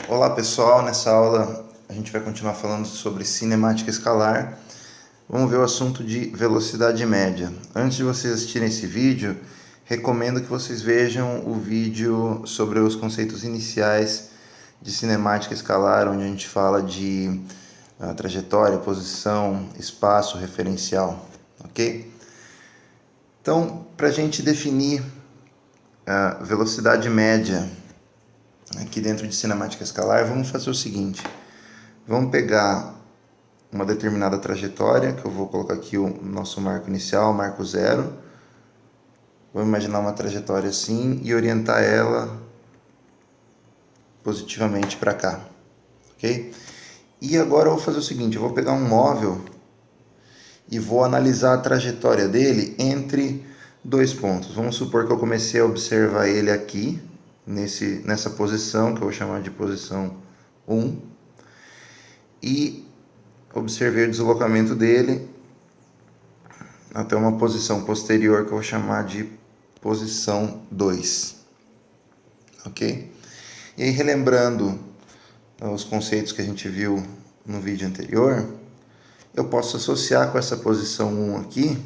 Olá pessoal, nessa aula a gente vai continuar falando sobre cinemática escalar. Vamos ver o assunto de velocidade média. Antes de vocês assistirem esse vídeo, recomendo que vocês vejam o vídeo sobre os conceitos iniciais de cinemática escalar, onde a gente fala de trajetória, posição, espaço, referencial, ok? Então, para a gente definir a velocidade média aqui dentro de cinemática escalar, vamos fazer o seguinte: vamos pegar uma determinada trajetória, que eu vou colocar aqui o nosso marco inicial, marco zero. Vamos imaginar uma trajetória assim e orientar ela positivamente para cá, ok? E agora eu vou fazer o seguinte: eu vou pegar um móvel e vou analisar a trajetória dele entre dois pontos. Vamos supor que eu comecei a observar ele aqui, nessa posição, que eu vou chamar de posição 1, e observei o deslocamento dele até uma posição posterior, que eu vou chamar de posição 2, ok? E aí, relembrando os conceitos que a gente viu no vídeo anterior, eu posso associar com essa posição 1 aqui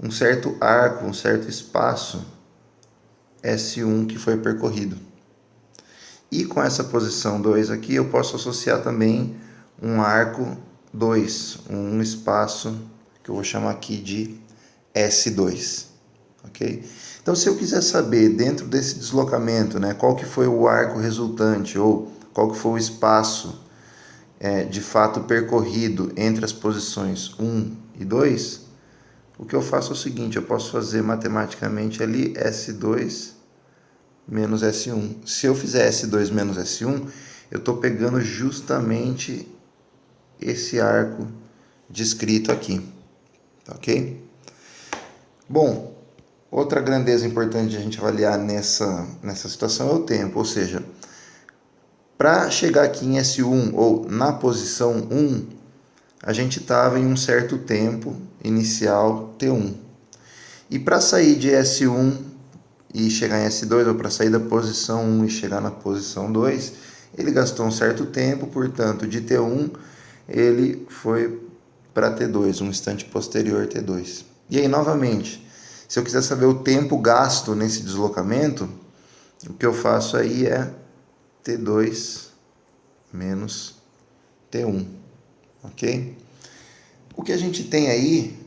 um certo arco, um certo espaço S1 que foi percorrido. E com essa posição 2 aqui, eu posso associar também um arco 2, um espaço que eu vou chamar aqui de S2, ok? Então, se eu quiser saber dentro desse deslocamento, né, qual que foi o arco resultante ou qual que foi o espaço de fato percorrido entre as posições 1 e 2, o que eu faço é o seguinte: eu posso fazer matematicamente ali S2 menos S1. Se eu fizer S2 menos S1, eu estou pegando justamente esse arco descrito aqui, ok? Bom, outra grandeza importante de a gente avaliar nessa situação é o tempo, ou seja, para chegar aqui em S1 ou na posição 1, a gente estava em um certo tempo inicial T1. E para sair de S1 e chegar em S2, ou para sair da posição 1 e chegar na posição 2, ele gastou um certo tempo, portanto, de T1 ele foi para T2, um instante posterior T2. E aí, novamente, se eu quiser saber o tempo gasto nesse deslocamento, o que eu faço aí é T2 menos T1, ok? O que a gente tem aí,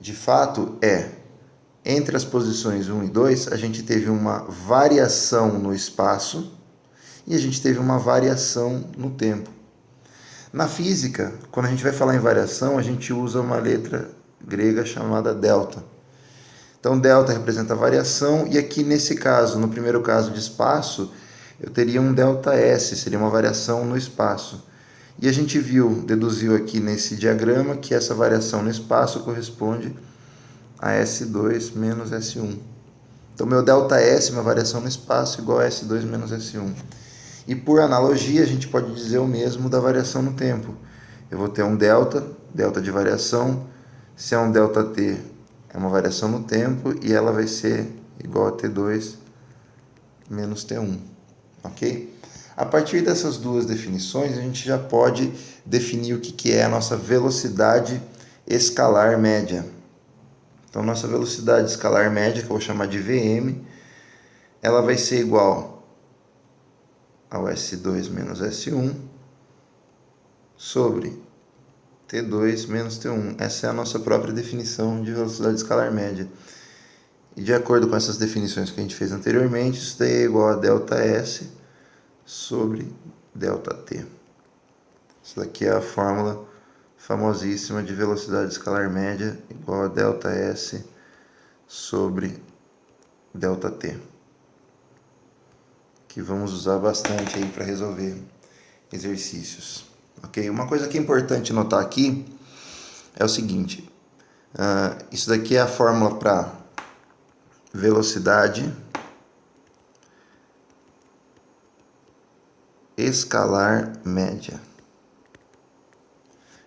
de fato, entre as posições 1 e 2, a gente teve uma variação no espaço e a gente teve uma variação no tempo. Na física, quando a gente vai falar em variação, a gente usa uma letra grega chamada delta. Então, delta representa a variação, e aqui nesse caso, no primeiro caso de espaço, eu teria um delta S, seria uma variação no espaço. E a gente deduziu aqui nesse diagrama que essa variação no espaço corresponde a S2 menos S1. Então, meu ΔS, minha variação no espaço, igual a S2 menos S1. E por analogia, a gente pode dizer o mesmo da variação no tempo. Eu vou ter um delta de variação. Se é um ΔT, é uma variação no tempo, e ela vai ser igual a T2 menos T1, ok? A partir dessas duas definições, a gente já pode definir o que é a nossa velocidade escalar média. Então, nossa velocidade escalar média, que eu vou chamar de Vm, ela vai ser igual ao S2 menos S1 sobre T2 menos T1. Essa é a nossa própria definição de velocidade escalar média. E de acordo com essas definições que a gente fez anteriormente, isso daí é igual a ΔS sobre ΔT. Isso daqui é a fórmula famosíssima de velocidade escalar média igual a ΔS sobre ΔT, que vamos usar bastante aí para resolver exercícios, ok? Uma coisa que é importante notar aqui é o seguinte: isso daqui é a fórmula para velocidade escalar média.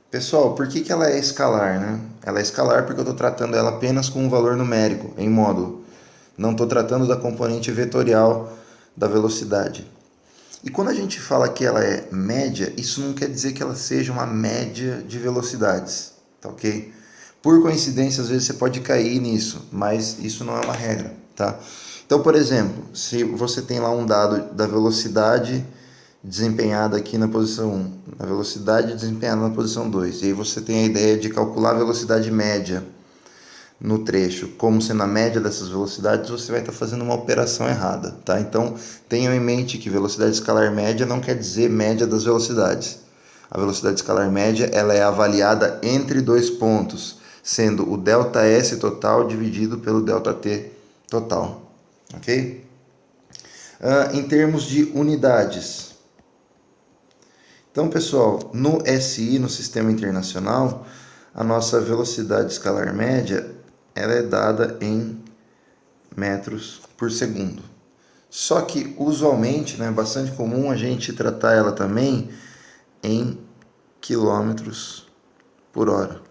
Pessoal, por que ela é escalar, né? Ela é escalar porque eu estou tratando ela apenas com um valor numérico, em módulo. Não estou tratando da componente vetorial da velocidade. E quando a gente fala que ela é média, isso não quer dizer que ela seja uma média de velocidades, tá ok? Por coincidência, às vezes você pode cair nisso, mas isso não é uma regra, tá? Então, por exemplo, se você tem lá um dado da velocidade desempenhada aqui na posição 1, a velocidade desempenhada na posição 2, e aí você tem a ideia de calcular a velocidade média no trecho como sendo a média dessas velocidades, você vai estar fazendo uma operação errada, tá? Então, tenham em mente que velocidade escalar média não quer dizer média das velocidades. A velocidade escalar média, ela é avaliada entre dois pontos, sendo o ΔS total dividido pelo ΔT total, ok? Em termos de unidades. Então, pessoal, no SI, no Sistema Internacional, a nossa velocidade escalar média ela é dada em metros por segundo. Só que, usualmente, né, é bastante comum a gente tratar ela também em quilômetros por hora.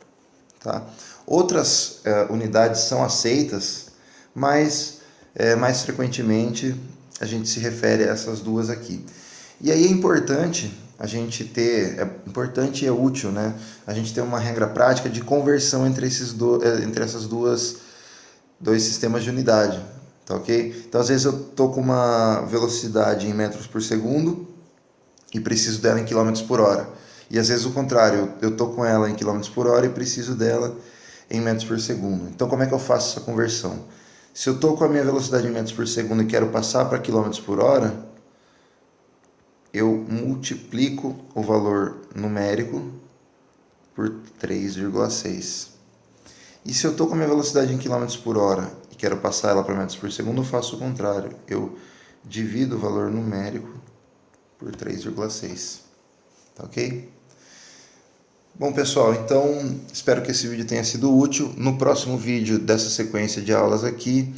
Tá? Outras unidades são aceitas, mas mais frequentemente a gente se refere a essas duas aqui. E aí é importante a gente ter, é importante e é útil, né? A gente ter uma regra prática de conversão entre essas dois sistemas de unidade, tá ok? Então às vezes eu tô com uma velocidade em metros por segundo e preciso dela em quilômetros por hora. E às vezes o contrário, eu tô com ela em quilômetros por hora e preciso dela em metros por segundo. Então como é que eu faço essa conversão? Se eu tô com a minha velocidade em metros por segundo e quero passar para quilômetros por hora, eu multiplico o valor numérico por 3,6. E se eu estou com a minha velocidade em km por hora e quero passar ela para metros por segundo, eu faço o contrário. Eu divido o valor numérico por 3,6. Tá ok? Bom, pessoal, então espero que esse vídeo tenha sido útil. No próximo vídeo dessa sequência de aulas aqui,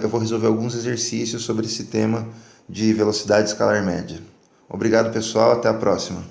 eu vou resolver alguns exercícios sobre esse tema de velocidade escalar média. Obrigado, pessoal. Até a próxima.